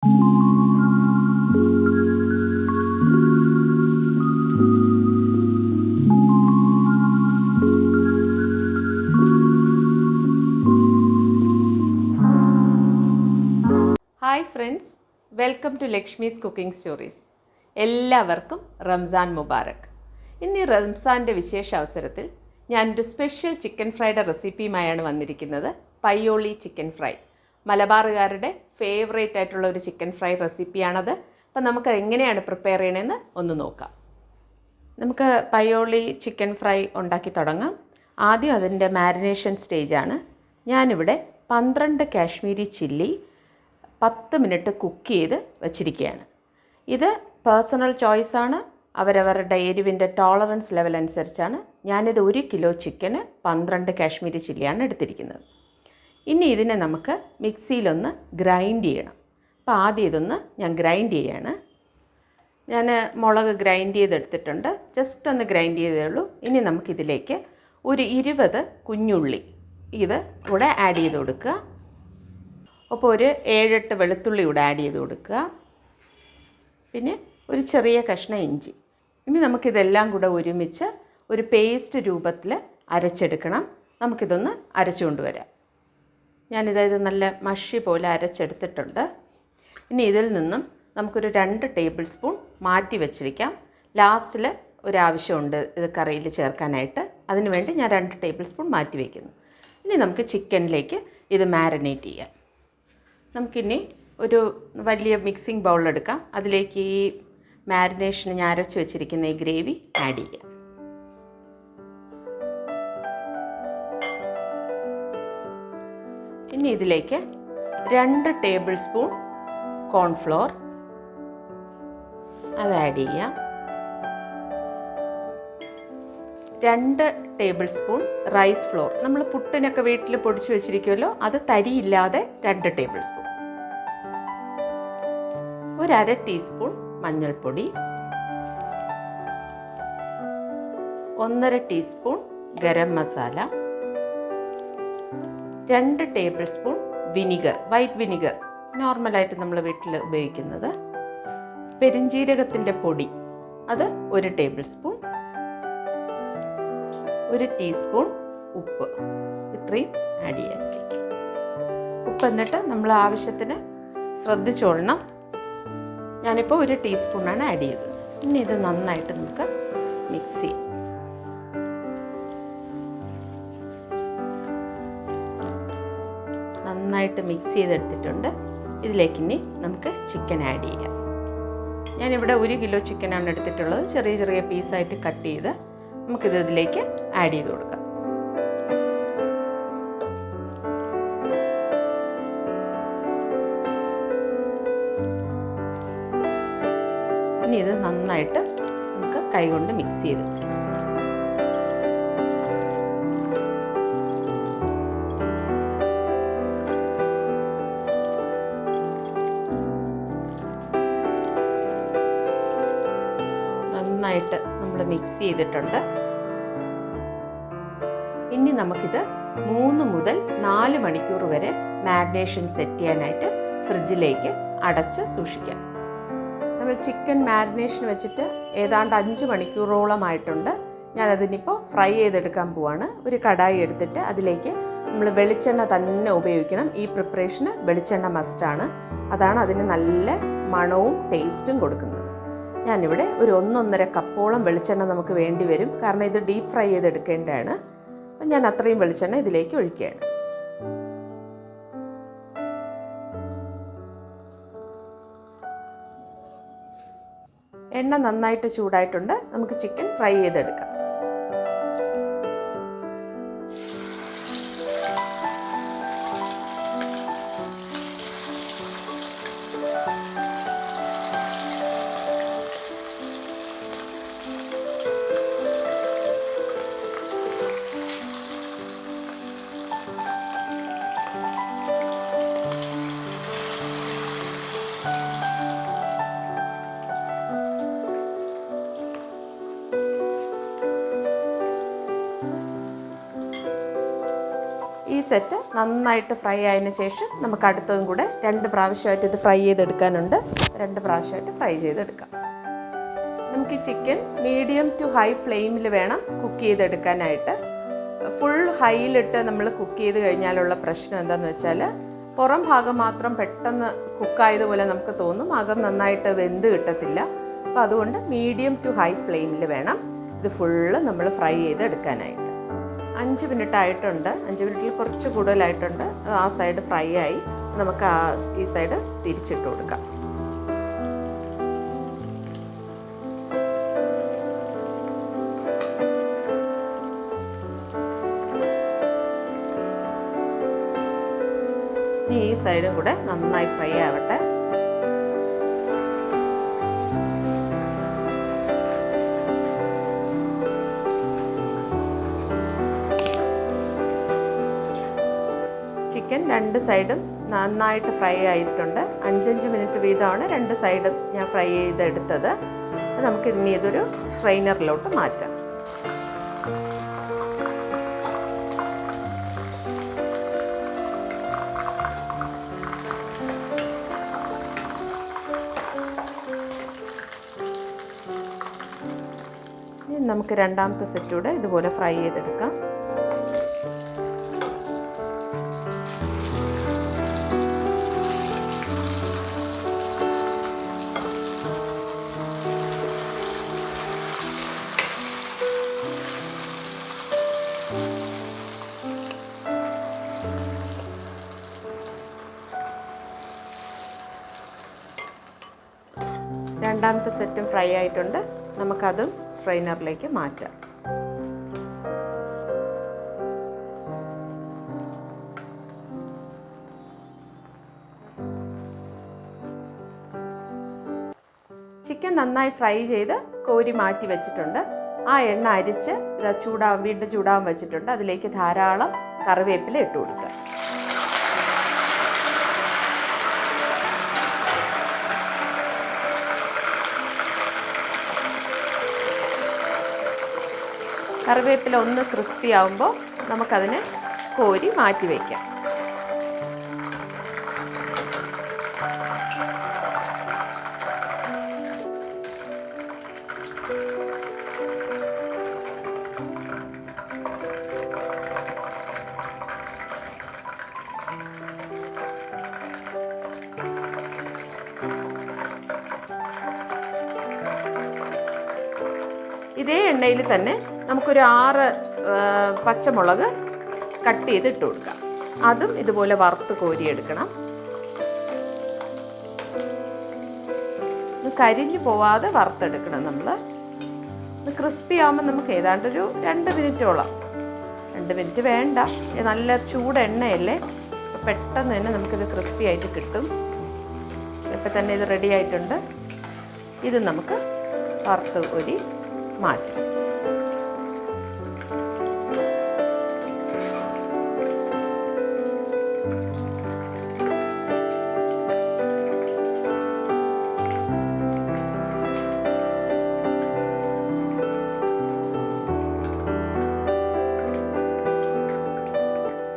Hi friends, welcome to Lakshmi's cooking stories. എല്ലാവർക്കും റംസാൻ മുബാറക്. ഇന്ന് ഈ റംസാൻ്റെ വിശേഷ അവസരത്തിൽ ഞാനൊരു സ്പെഷ്യൽ ചിക്കൻ ഫ്രൈയുടെ റെസിപ്പിയുമായാണ് വന്നിരിക്കുന്നത്. പയ്യോളി ചിക്കൻ ഫ്രൈ, മലബാറുകാരുടെ ഫേവറേറ്റ് ആയിട്ടുള്ള ഒരു ചിക്കൻ ഫ്രൈ റെസിപ്പിയാണത്. അപ്പം നമുക്ക് എങ്ങനെയാണ് പ്രിപ്പയർ ചെയ്യണമെന്ന് ഒന്ന് നോക്കാം. നമുക്ക് പയ്യോളി ചിക്കൻ ഫ്രൈ ഉണ്ടാക്കി തുടങ്ങാം. ആദ്യം അതിൻ്റെ മാരിനേഷൻ സ്റ്റേജാണ്. ഞാനിവിടെ 12 കാശ്മീരി ചില്ലി 10 മിനിറ്റ് കുക്ക് ചെയ്ത് വച്ചിരിക്കുകയാണ്. ഇത് പേഴ്സണൽ ചോയ്സാണ്, അവരവരുടെ എരിവിൻ്റെ ടോളറൻസ് ലെവൽ അനുസരിച്ചാണ്. ഞാനിത് 1 കിലോ ചിക്കന് 12 കാശ്മീരി ചില്ലിയാണ് എടുത്തിരിക്കുന്നത്. ഇനി ഇതിനെ നമുക്ക് മിക്സിയിലൊന്ന് ഗ്രൈൻഡ് ചെയ്യണം. അപ്പോൾ ആദ്യം ഇതൊന്ന് ഞാൻ ഗ്രൈൻഡ് ചെയ്യാണ്. ഞാൻ മുളക് ഗ്രൈൻഡ് ചെയ്തെടുത്തിട്ടുണ്ട്, ജസ്റ്റ് ഒന്ന് ഗ്രൈൻഡ് ചെയ്തേ ഉള്ളൂ. ഇനി നമുക്കിതിലേക്ക് ഒരു 20 കുഞ്ഞുള്ളി ഇത് കൂടെ ആഡ് ചെയ്ത് കൊടുക്കുക. അപ്പോൾ ഒരു 7-8 വെളുത്തുള്ളി കൂടെ ആഡ് ചെയ്ത് കൊടുക്കുക. പിന്നെ ഒരു ചെറിയ കഷ്ണം ഇഞ്ചി. ഇനി നമുക്കിതെല്ലാം കൂടെ ഒരുമിച്ച് ഒരു പേസ്റ്റ് രൂപത്തിൽ അരച്ചെടുക്കണം. നമുക്കിതൊന്ന് അരച്ചു കൊണ്ടുവരാം. ഞാനിത് നല്ല മഷി പോലെ അരച്ചെടുത്തിട്ടുണ്ട്. ഇനി ഇതിൽ നിന്നും നമുക്കൊരു 2 ടേബിൾ സ്പൂൺ മാറ്റി വെച്ചിരിക്കാം. ലാസ്റ്റിൽ ഒരാവശ്യമുണ്ട് ഇത് കറിയിൽ ചേർക്കാനായിട്ട്, അതിനുവേണ്ടി ഞാൻ 2 ടേബിൾ സ്പൂൺ മാറ്റി വയ്ക്കുന്നു. ഇനി നമുക്ക് ചിക്കനിലേക്ക് ഇത് മാരിനേറ്റ് ചെയ്യാം. നമുക്കിനി ഒരു വലിയ മിക്സിംഗ് ബൗളെടുക്കാം. അതിലേക്ക് ഈ മാരിനേഷന് ഞാൻ അരച്ച് വെച്ചിരിക്കുന്ന ഈ ഗ്രേവി ആഡ് ചെയ്യാം. ഇനി ഇതിലേക്ക് 2 ടേബിൾ സ്പൂൺ കോൺഫ്ലോർ അത് ആഡ് ചെയ്യാം. 2 ടേബിൾ സ്പൂൺ റൈസ് ഫ്ലോർ, നമ്മൾ പുട്ടിനൊക്കെ വീട്ടിൽ പൊടിച്ച് വെച്ചിരിക്കുമല്ലോ, അത് തരിയില്ലാതെ 2 ടേബിൾ സ്പൂൺ. 1/2 ടീസ്പൂൺ മഞ്ഞൾപ്പൊടി, 1/2 teaspoon garam masala, 2 table spoon vinegar, white vinegar നോർമലായിട്ട് നമ്മൾ വീട്ടിൽ ഉപയോഗിക്കുന്നത്, പെരുംജീരകത്തിൻ്റെ പൊടി അത് 1 ടേബിൾ സ്പൂൺ, 1 ടീസ്പൂൺ ഉപ്പ്, ഇത്രയും ആഡ് ചെയ്യാം. ഉപ്പ് എന്നിട്ട് നമ്മൾ ആവശ്യത്തിന് ശ്രദ്ധിച്ചോളണം. ഞാനിപ്പോൾ 1 ടീസ്പൂണാണ് ആഡ് ചെയ്തത്. ഇനി ഇത് നന്നായിട്ട് നമുക്ക് മിക്സ് ചെയ്യാം. നന്നായിട്ട് മിക്സ് ചെയ്തെടുത്തിട്ടുണ്ട്. ഇതിലേക്ക് ഇനി നമുക്ക് ചിക്കൻ ആഡ് ചെയ്യാം. ഞാനിവിടെ 1 കിലോ ചിക്കനാണ് എടുത്തിട്ടുള്ളത്. ചെറിയ ചെറിയ പീസായിട്ട് കട്ട് ചെയ്ത് നമുക്കിത് ഇതിലേക്ക് ആഡ് ചെയ്ത് കൊടുക്കാം. ഇനി ഇത് നന്നായിട്ട് നമുക്ക് കൈകൊണ്ട് മിക്സ് ചെയ്ത് നന്നായിട്ട് നമ്മൾ മിക്സ് ചെയ്തിട്ടുണ്ട്. ഇനി നമുക്കിത് 3 മുതൽ 4 മണിക്കൂർ വരെ മാരിനേഷൻ സെറ്റ് ചെയ്യാനായിട്ട് ഫ്രിഡ്ജിലേക്ക് അടച്ച് സൂക്ഷിക്കാം. നമ്മൾ ചിക്കൻ മാരിനേഷൻ വെച്ചിട്ട് ഏതാണ്ട് 5 മണിക്കൂറോളമായിട്ടുണ്ട്. ഞാനതിനിപ്പോൾ ഫ്രൈ ചെയ്തെടുക്കാൻ പോവാണ്. ഒരു കടായി എടുത്തിട്ട് അതിലേക്ക് നമ്മൾ വെളിച്ചെണ്ണ തന്നെ ഉപയോഗിക്കണം. ഈ പ്രിപ്പറേഷന് വെളിച്ചെണ്ണ മസ്റ്റാണ്. അതാണ് അതിന് നല്ല മണവും ടേസ്റ്റും കൊടുക്കുന്നത്. ഞാനിവിടെ ഒരു 1-1.5 കപ്പോളം വെളിച്ചെണ്ണ നമുക്ക് വേണ്ടി വരും, കാരണം ഇത് ഡീപ്പ് ഫ്രൈ ചെയ്തെടുക്കേണ്ടതാണ്. അപ്പം ഞാൻ അത്രയും വെളിച്ചെണ്ണ ഇതിലേക്ക് ഒഴിക്കുകയാണ്. എണ്ണ നന്നായിട്ട് ചൂടായിട്ടുണ്ട്. നമുക്ക് ചിക്കൻ ഫ്രൈ ചെയ്തെടുക്കാം. ഈ സെറ്റ് നന്നായിട്ട് ഫ്രൈ ആയതിന് ശേഷം നമുക്ക് അടുത്തതും കൂടെ 2 പ്രാവശ്യമായിട്ട് ഇത് ഫ്രൈ ചെയ്തെടുക്കാനുണ്ട്. 2 പ്രാവശ്യമായിട്ട് ഫ്രൈ ചെയ്തെടുക്കാം. നമുക്ക് ഈ ചിക്കൻ മീഡിയം ടു ഹൈ ഫ്ലെയിമിൽ വേണം കുക്ക് ചെയ്തെടുക്കാനായിട്ട്. ഫുൾ ഹൈയിലിട്ട് നമ്മൾ കുക്ക് ചെയ്ത് കഴിഞ്ഞാലുള്ള പ്രശ്നം എന്താണെന്ന് വെച്ചാൽ പുറം ഭാഗം മാത്രം പെട്ടെന്ന് കുക്കായതുപോലെ നമുക്ക് തോന്നും, അകം നന്നായിട്ട് വെന്ത് കിട്ടത്തില്ല. അപ്പോൾ അതുകൊണ്ട് മീഡിയം ടു ഹൈ ഫ്ലെയിമിൽ വേണം ഇത് ഫുള്ള് നമ്മൾ ഫ്രൈ ചെയ്തെടുക്കാനായിട്ട്. 5 മിനിറ്റ് ആയിട്ടുണ്ട്. 5 മിനിറ്റിൽ കുറച്ച് കൂടുതലായിട്ടുണ്ട്. ആ സൈഡ് ഫ്രൈ ആയി. നമുക്ക് ഈ സൈഡ് തിരിച്ചിട്ട് കൊടുക്കാം. ഈ സൈഡും കൂടെ നന്നായി ഫ്രൈ ആവട്ടെ. ചിക്കൻ 2 സൈഡും നന്നായിട്ട് ഫ്രൈ ആയിട്ടുണ്ട്. 5-5 മിനിറ്റ് വീതമാണ് 2 സൈഡും ഞാൻ ഫ്രൈ ചെയ്തെടുത്തത്. നമുക്കിനി ഇതൊരു സ്ട്രെയിനറിലോട്ട് മാറ്റാം. നമുക്ക് രണ്ടാമത്തെ സെറ്റ് കൂടെ ഇതുപോലെ ഫ്രൈ ചെയ്തെടുക്കാം. രണ്ടാമത്തെ സെറ്റും ഫ്രൈ ആയിട്ടുണ്ട്. നമുക്കതും സ്ട്രെയിനറിലേക്ക് മാറ്റാം. ചിക്കൻ നന്നായി ഫ്രൈ ചെയ്ത് കോരി മാറ്റി വെച്ചിട്ടുണ്ട്. ആ എണ്ണ അരിച്ച് വീണ്ടും ചൂടാൻ വെച്ചിട്ടുണ്ട്. അതിലേക്ക് ധാരാളം കറിവേപ്പില ഇട്ട് കൊടുക്കുക. കറിവേപ്പില ഒന്ന് ക്രിസ്പി ആകുമ്പോൾ നമുക്കതിനെ കോരി മാറ്റി വയ്ക്കാം. ഇതേ എണ്ണയിൽ തന്നെ നമുക്കൊരു 6 പച്ചമുളക് കട്ട് ചെയ്ത് ഇട്ട് കൊടുക്കാം. അതും ഇതുപോലെ വറുത്ത് കോരിയെടുക്കണം. കരിഞ്ഞു പോവാതെ വറുത്തെടുക്കണം. നമ്മൾ ക്രിസ്പി ആകുമ്പോൾ നമുക്ക് ഏതാണ്ടൊരു 2 മിനിറ്റോളം, 2 മിനിറ്റ് വേണ്ട, നല്ല ചൂട് എണ്ണയല്ലേ, പെട്ടെന്ന് തന്നെ നമുക്കിത് ക്രിസ്പി ആയിട്ട് കിട്ടും. ഇപ്പം തന്നെ ഇത് റെഡി ആയിട്ടുണ്ട്. ഇത് നമുക്ക് വറുത്ത് കോരി മാറ്റാം.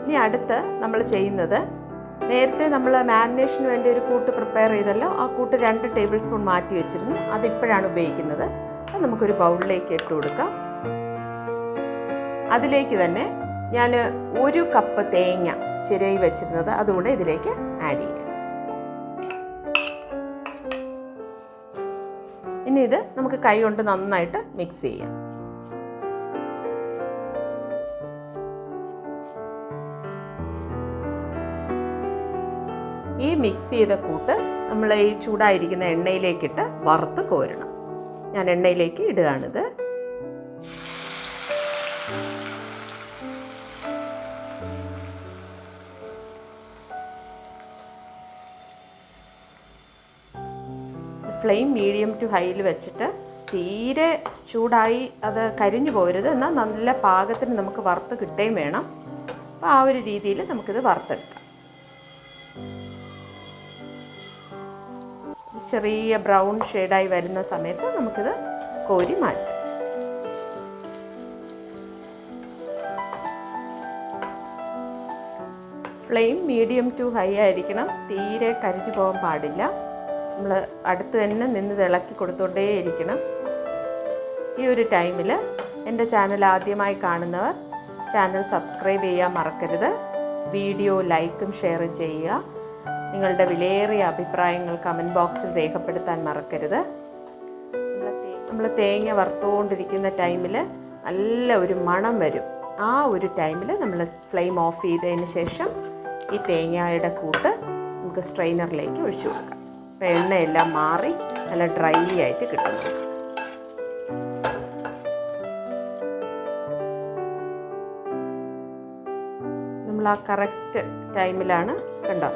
ഇനി അടുത്ത് നമ്മൾ ചെയ്യുന്നത്, നേരത്തെ നമ്മൾ മാരിനേഷന് വേണ്ടി ഒരു കൂട്ട് പ്രിപ്പയർ ചെയ്തല്ലോ, ആ കൂട്ട് 2 ടേബിൾ സ്പൂൺ മാറ്റി വെച്ചിരുന്നു. അതിപ്പോഴാണ് ഉപയോഗിക്കുന്നത്. അത് നമുക്കൊരു ബൗളിലേക്ക് ഇട്ട് കൊടുക്കാം. അതിലേക്ക് തന്നെ ഞാൻ 1 കപ്പ് തേങ്ങ ചിരകി വെച്ചിരുന്നത് അതുകൂടെ ഇതിലേക്ക് ആഡ് ചെയ്യാം. ഇനി ഇത് നമുക്ക് കൈ കൊണ്ട് നന്നായിട്ട് മിക്സ് ചെയ്യാം. ഈ മിക്സ് ചെയ്ത കൂട്ട് നമ്മൾ ഈ ചൂടായിരിക്കുന്ന എണ്ണയിലേക്കിട്ട് വറുത്ത് കോരണം. ഞാൻ എണ്ണയിലേക്ക് ഇടുകയാണിത്. ഫ്ലെയിം മീഡിയം ടു ഹൈയിൽ വെച്ചിട്ട് തീരെ ചൂടായി അത് കരിഞ്ഞു പോകരുത്, എന്നാൽ നല്ല പാകത്തിന് നമുക്ക് വറുത്ത് കിട്ടുകയും വേണം. അപ്പോൾ ആ ഒരു രീതിയിൽ നമുക്കിത് വറുത്തെടുക്കാം. ചെറിയ ബ്രൗൺ ഷെയ്ഡായി വരുന്ന സമയത്ത് നമുക്കിത് കോരി മാറ്റാം. ഫ്ലെയിം മീഡിയം ടു ഹൈ ആയിരിക്കണം. തീരെ കരിഞ്ഞു പോകാൻ പാടില്ല. നമ്മൾ അടുത്ത് തന്നെ നിന്ന് ഇളക്കി കൊടുത്തുകൊണ്ടേയിരിക്കണം. ഈ ഒരു ടൈമിൽ എൻ്റെ ചാനൽ ആദ്യമായി കാണുന്നവർ ചാനൽ സബ്സ്ക്രൈബ് ചെയ്യാൻ മറക്കരുത്. വീഡിയോ ലൈക്കും ഷെയറും ചെയ്യുക. നിങ്ങളുടെ വിലയേറിയ അഭിപ്രായങ്ങൾ കമൻറ്റ് ബോക്സിൽ രേഖപ്പെടുത്താൻ മറക്കരുത്. നമ്മൾ തേങ്ങ വറുത്തുകൊണ്ടിരിക്കുന്ന ടൈമിൽ നല്ല ഒരു മണം വരും. ആ ഒരു ടൈമിൽ നമ്മൾ ഫ്ലെയിം ഓഫ് ചെയ്തതിന് ശേഷം ഈ തേങ്ങയുടെ കൂട്ട് നമുക്ക് സ്ട്രെയിനറിലേക്ക് ഒഴിച്ചു കൊടുക്കാം. അപ്പോൾ എണ്ണയെല്ലാം മാറി നല്ല ഡ്രൈ ആയിട്ട് കിട്ടുന്നു. നമ്മൾ ആ കറക്റ്റ് ടൈമിലാണ് കണ്ടോ,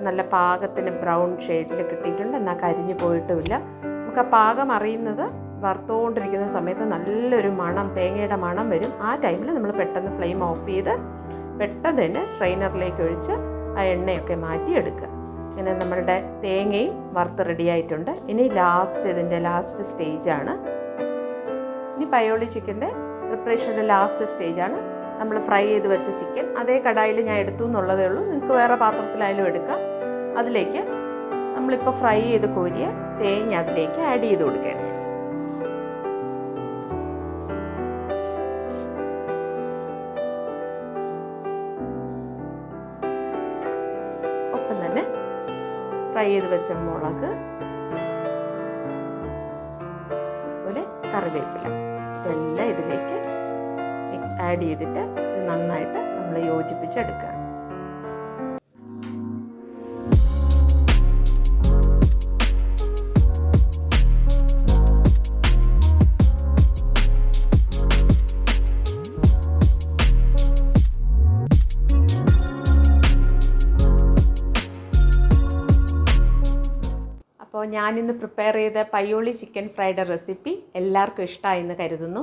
നല്ല പാകത്തിന് ബ്രൗൺ ഷെയ്ഡിൽ കിട്ടിയിട്ടുണ്ട്. എന്നാൽ കരിഞ്ഞു പോയിട്ടുമില്ല. നമുക്ക് ആ പാകം അറിയുന്നത് വറുത്തുകൊണ്ടിരിക്കുന്ന സമയത്ത് നല്ലൊരു മണം, തേങ്ങയുടെ മണം വരും. ആ ടൈമിൽ നമ്മൾ പെട്ടെന്ന് ഫ്ലെയിം ഓഫ് ചെയ്ത് പെട്ടെന്ന് തന്നെ സ്ട്രെയിനറിലേക്ക് ഒഴിച്ച് ആ എണ്ണയൊക്കെ മാറ്റിയെടുക്കുക. ഇങ്ങനെ നമ്മളുടെ തേങ്ങയും വറുത്ത് റെഡിയായിട്ടുണ്ട്. ഇനി ഇതിൻ്റെ ലാസ്റ്റ് സ്റ്റേജാണ്. ഇനി പയോളി ചിക്കൻ്റെ പ്രിപ്പറേഷൻ്റെ ലാസ്റ്റ് സ്റ്റേജാണ്. നമ്മൾ ഫ്രൈ ചെയ്ത് വെച്ച ചിക്കൻ അതേ കടായിൽ ഞാൻ എടുത്തു എന്നുള്ളതേ ഉള്ളൂ. നിങ്ങൾക്ക് വേറെ പാത്രത്തിലായാലും എടുക്കാം. അതിലേക്ക് നമ്മളിപ്പോൾ ഫ്രൈ ചെയ്ത് കോരിയ തേങ്ങ അതിലേക്ക് ആഡ് ചെയ്ത് കൊടുക്കണം. ഒപ്പം തന്നെ ഫ്രൈ ചെയ്ത് വെച്ച മുളക്, അതുപോലെ കറിവേപ്പില, ഇതെല്ലാം ഇതിലേക്ക് ആഡ് ചെയ്തിട്ട് ഇത് നന്നായിട്ട് നമ്മൾ യോജിപ്പിച്ചെടുക്കുക. അപ്പോൾ ഞാനിന്ന് പ്രിപ്പയർ ചെയ്ത പയ്യോളി ചിക്കൻ ഫ്രൈഡ് റെസിപ്പി എല്ലാവർക്കും ഇഷ്ടമായി എന്ന് കരുതുന്നു.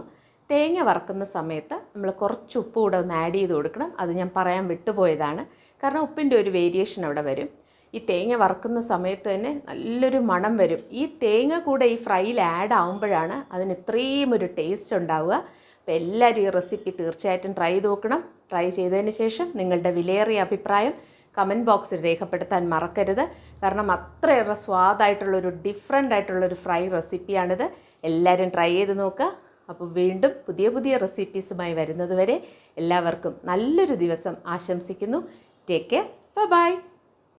തേങ്ങ വറക്കുന്ന സമയത്ത് നമ്മൾ കുറച്ച് ഉപ്പ് കൂടെ ഒന്ന് ആഡ് ചെയ്ത് കൊടുക്കണം. അത് ഞാൻ പറയാൻ വിട്ടുപോയതാണ്. കാരണം ഉപ്പിൻ്റെ ഒരു വേരിയേഷൻ അവിടെ വരും. ഈ തേങ്ങ വറക്കുന്ന സമയത്ത് തന്നെ നല്ലൊരു മണം വരും. ഈ തേങ്ങ കൂടെ ഈ ഫ്രൈയിൽ ആഡ് ആകുമ്പോഴാണ് അതിന് ഇത്രയും ഒരു ടേസ്റ്റ് ഉണ്ടാവുക. അപ്പോൾ എല്ലാവരും ഈ റെസിപ്പി തീർച്ചയായിട്ടും ട്രൈ ചെയ്ത് നോക്കണം. ട്രൈ ചെയ്തതിന് ശേഷം നിങ്ങളുടെ വിലയേറിയ അഭിപ്രായം കമൻറ്റ് ബോക്സിൽ രേഖപ്പെടുത്താൻ മറക്കരുത്. കാരണം അത്രയേറെ സ്വാദായിട്ടുള്ളൊരു ഡിഫറെൻ്റ് ആയിട്ടുള്ളൊരു ഫ്രൈ റെസിപ്പിയാണിത്. എല്ലാവരും ട്രൈ ചെയ്ത് നോക്കുക. അപ്പോൾ വീണ്ടും പുതിയ പുതിയ റെസിപ്പീസുമായി വരുന്നത് വരെ എല്ലാവർക്കും നല്ലൊരു ദിവസം ആശംസിക്കുന്നു. Take care. ബൈ.